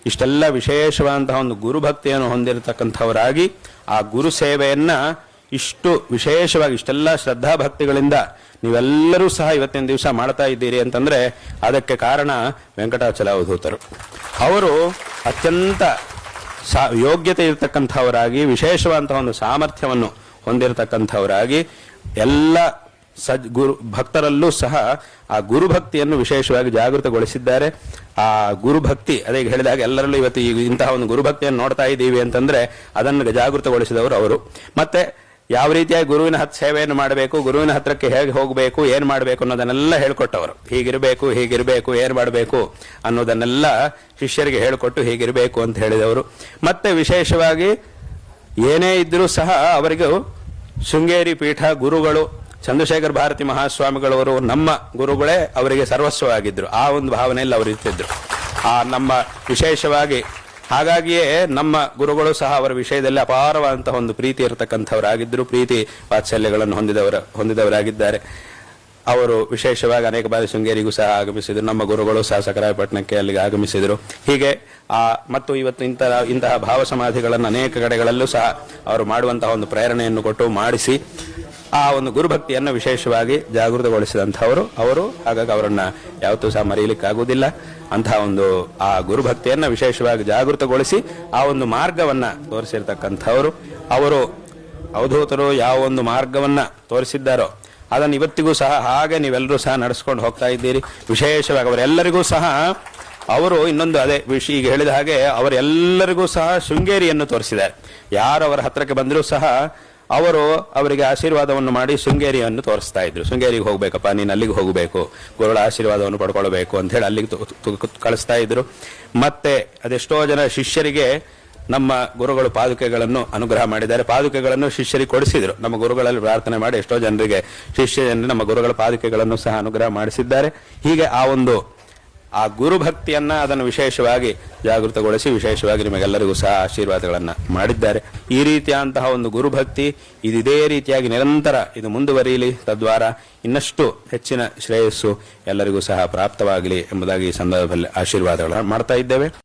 ಇಷ್ಟೆಲ್ಲ ವಿಶೇಷವಾದಂತಹ ಒಂದು ಗುರುಭಕ್ತಿಯನ್ನು ಹೊಂದಿರತಕ್ಕಂಥವರಾಗಿ ಆ ಗುರು ಸೇವೆಯನ್ನ ಇಷ್ಟು ವಿಶೇಷವಾಗಿ ಇಷ್ಟೆಲ್ಲ ಶ್ರದ್ಧಾಭಕ್ತಿಗಳಿಂದ ನೀವೆಲ್ಲರೂ ಸಹ ಇವತ್ತಿನ ದಿವಸ ಮಾಡ್ತಾ ಇದ್ದೀರಿ ಅಂತಂದ್ರೆ ಅದಕ್ಕೆ ಕಾರಣ ವೆಂಕಟಾಚಲ ಅವಧೂತರು. ಅವರು ಅತ್ಯಂತ ಯೋಗ್ಯತೆ ಇರತಕ್ಕಂಥವರಾಗಿ ವಿಶೇಷವಾದಂತಹ ಒಂದು ಸಾಮರ್ಥ್ಯವನ್ನು ಹೊಂದಿರತಕ್ಕಂಥವರಾಗಿ ಎಲ್ಲ ಗುರು ಭಕ್ತರಲ್ಲೂ ಸಹ ಆ ಗುರುಭಕ್ತಿಯನ್ನು ವಿಶೇಷವಾಗಿ ಜಾಗೃತಗೊಳಿಸಿದ್ದಾರೆ. ಆ ಗುರುಭಕ್ತಿ ಅದೇ ಹೇಳಿದಾಗ ಎಲ್ಲರಲ್ಲೂ ಇವತ್ತು ಇಂತಹ ಒಂದು ಗುರುಭಕ್ತಿಯನ್ನು ನೋಡ್ತಾ ಇದ್ದೀವಿ ಅಂತಂದ್ರೆ ಅದನ್ನು ಜಾಗೃತಗೊಳಿಸಿದವರು ಅವರು. ಮತ್ತೆ ಯಾವ ರೀತಿಯಾಗಿ ಗುರುವಿನ ಸೇವೆಯನ್ನು ಮಾಡಬೇಕು, ಗುರುವಿನ ಹತ್ರಕ್ಕೆ ಹೇಗೆ ಹೋಗಬೇಕು, ಏನ್ ಮಾಡಬೇಕು ಅನ್ನೋದನ್ನೆಲ್ಲ ಹೇಳ್ಕೊಟ್ಟವರು. ಹೀಗಿರಬೇಕು ಏನ್ ಮಾಡಬೇಕು ಅನ್ನೋದನ್ನೆಲ್ಲ ಶಿಷ್ಯರಿಗೆ ಹೇಳಿಕೊಟ್ಟು ಹೀಗಿರಬೇಕು ಅಂತ ಹೇಳಿದವರು. ಮತ್ತೆ ವಿಶೇಷವಾಗಿ ಏನೇ ಇದ್ರೂ ಸಹ ಅವರಿಗೂ ಶೃಂಗೇರಿ ಪೀಠ ಗುರುಗಳು ಚಂದ್ರಶೇಖರ ಭಾರತಿ ಮಹಾಸ್ವಾಮಿಗಳವರು ನಮ್ಮ ಗುರುಗಳೇ ಅವರಿಗೆ ಸರ್ವಸ್ವವಾಗಿದ್ರು. ಆ ಒಂದು ಭಾವನೆಯಲ್ಲಿ ಅವರು ಇರ್ತಿದ್ರು. ಆ ನಮ್ಮ ವಿಶೇಷವಾಗಿ ಹಾಗಾಗಿಯೇ ನಮ್ಮ ಗುರುಗಳು ಸಹ ಅವರ ವಿಷಯದಲ್ಲಿ ಅಪಾರವಾದಂತಹ ಒಂದು ಪ್ರೀತಿ ಇರತಕ್ಕಂಥವರಾಗಿದ್ದರು. ಪ್ರೀತಿ ವಾತ್ಸಲ್ಯಗಳನ್ನು ಹೊಂದಿದವರಾಗಿದ್ದಾರೆ. ಅವರು ವಿಶೇಷವಾಗಿ ಅನೇಕ ಬಾರಿ ಶೃಂಗೇರಿಗೂ ಸಹ ಆಗಮಿಸಿದರು. ನಮ್ಮ ಗುರುಗಳು ಸಹ ಸಕರಾಯಪಟ್ಟಣಕ್ಕೆ ಅಲ್ಲಿಗೆ ಆಗಮಿಸಿದರು. ಹೀಗೆ ಮತ್ತು ಇವತ್ತು ಇಂತಹ ಭಾವ ಸಮಾಧಿಗಳನ್ನು ಅನೇಕ ಕಡೆಗಳಲ್ಲೂ ಸಹ ಅವರು ಮಾಡುವಂತಹ ಒಂದು ಪ್ರೇರಣೆಯನ್ನು ಕೊಟ್ಟು ಮಾಡಿಸಿ ಆ ಒಂದು ಗುರುಭಕ್ತಿಯನ್ನು ವಿಶೇಷವಾಗಿ ಜಾಗೃತಗೊಳಿಸಿದಂಥವರು ಅವರು. ಹಾಗಾಗಿ ಅವರನ್ನ ಯಾವತ್ತೂ ಸಹ ಮರೆಯಲಿಕ್ಕಾಗುವುದಿಲ್ಲ. ಅಂತಹ ಒಂದು ಆ ಗುರುಭಕ್ತಿಯನ್ನು ವಿಶೇಷವಾಗಿ ಜಾಗೃತಗೊಳಿಸಿ ಆ ಒಂದು ಮಾರ್ಗವನ್ನ ತೋರಿಸಿರ್ತಕ್ಕಂಥವರು ಅವರು. ಅವಧೂತರು ಯಾವ ಒಂದು ಮಾರ್ಗವನ್ನ ತೋರಿಸಿದ್ದಾರೋ ಅದನ್ನು ಇವತ್ತಿಗೂ ಸಹ ಹಾಗೆ ನೀವೆಲ್ಲರೂ ಸಹ ನಡೆಸ್ಕೊಂಡು ಹೋಗ್ತಾ ಇದ್ದೀರಿ. ವಿಶೇಷವಾಗಿ ಅವರೆಲ್ಲರಿಗೂ ಸಹ ಅವರು ಇನ್ನೊಂದು ಅದೇ ವಿಷಯ ಈಗ ಹೇಳಿದ ಹಾಗೆ ಅವರೆಲ್ಲರಿಗೂ ಸಹ ಶೃಂಗೇರಿಯನ್ನು ತೋರಿಸಿದ್ದಾರೆ. ಯಾರು ಅವರ ಹತ್ರಕ್ಕೆ ಬಂದರೂ ಸಹ ಅವರಿಗೆ ಆಶೀರ್ವಾದವನ್ನು ಮಾಡಿ ಶೃಂಗೇರಿಯನ್ನು ತೋರಿಸ್ತಾ ಇದ್ರು. ಶೃಂಗೇರಿಗೆ ಹೋಗ್ಬೇಕಪ್ಪ, ನೀನು ಅಲ್ಲಿಗೆ ಹೋಗಬೇಕು, ಗುರುಗಳ ಆಶೀರ್ವಾದವನ್ನು ಪಡ್ಕೊಳ್ಬೇಕು ಅಂತ ಹೇಳಿ ಅಲ್ಲಿಗೆ ಕಳಿಸ್ತಾ ಇದ್ರು. ಮತ್ತೆ ಅದೆಷ್ಟೋ ಜನ ಶಿಷ್ಯರಿಗೆ ನಮ್ಮ ಗುರುಗಳು ಪಾದುಕೆಗಳನ್ನು ಅನುಗ್ರಹ ಮಾಡಿದ್ದಾರೆ. ಪಾದುಕೆಗಳನ್ನು ಶಿಷ್ಯರಿಗೆ ಕೊಡಿಸಿದ್ರು. ನಮ್ಮ ಗುರುಗಳಲ್ಲಿ ಪ್ರಾರ್ಥನೆ ಮಾಡಿ ಎಷ್ಟೋ ಜನರಿಗೆ ನಮ್ಮ ಗುರುಗಳ ಪಾದುಕೆಗಳನ್ನು ಸಹ ಅನುಗ್ರಹ ಮಾಡಿಸಿದ್ದಾರೆ. ಹೀಗೆ ಆ ಗುರುಭಕ್ತಿಯನ್ನ ಅದನ್ನು ವಿಶೇಷವಾಗಿ ಜಾಗೃತಗೊಳಿಸಿ ವಿಶೇಷವಾಗಿ ನಿಮಗೆಲ್ಲರಿಗೂ ಸಹ ಆಶೀರ್ವಾದಗಳನ್ನ ಮಾಡಿದ್ದಾರೆ. ಈ ರೀತಿಯಾದಂತಹ ಒಂದು ಗುರುಭಕ್ತಿ ಇದೇ ರೀತಿಯಾಗಿ ನಿರಂತರ ಇದು ಮುಂದುವರಿಯಲಿ. ತದ್ವಾರ ಇನ್ನಷ್ಟು ಹೆಚ್ಚಿನ ಶ್ರೇಯಸ್ಸು ಎಲ್ಲರಿಗೂ ಸಹ ಪ್ರಾಪ್ತವಾಗಲಿ ಎಂಬುದಾಗಿ ಈ ಸಂದರ್ಭದಲ್ಲಿ ಆಶೀರ್ವಾದಗಳನ್ನು ಮಾಡ್ತಾ ಇದ್ದೇವೆ.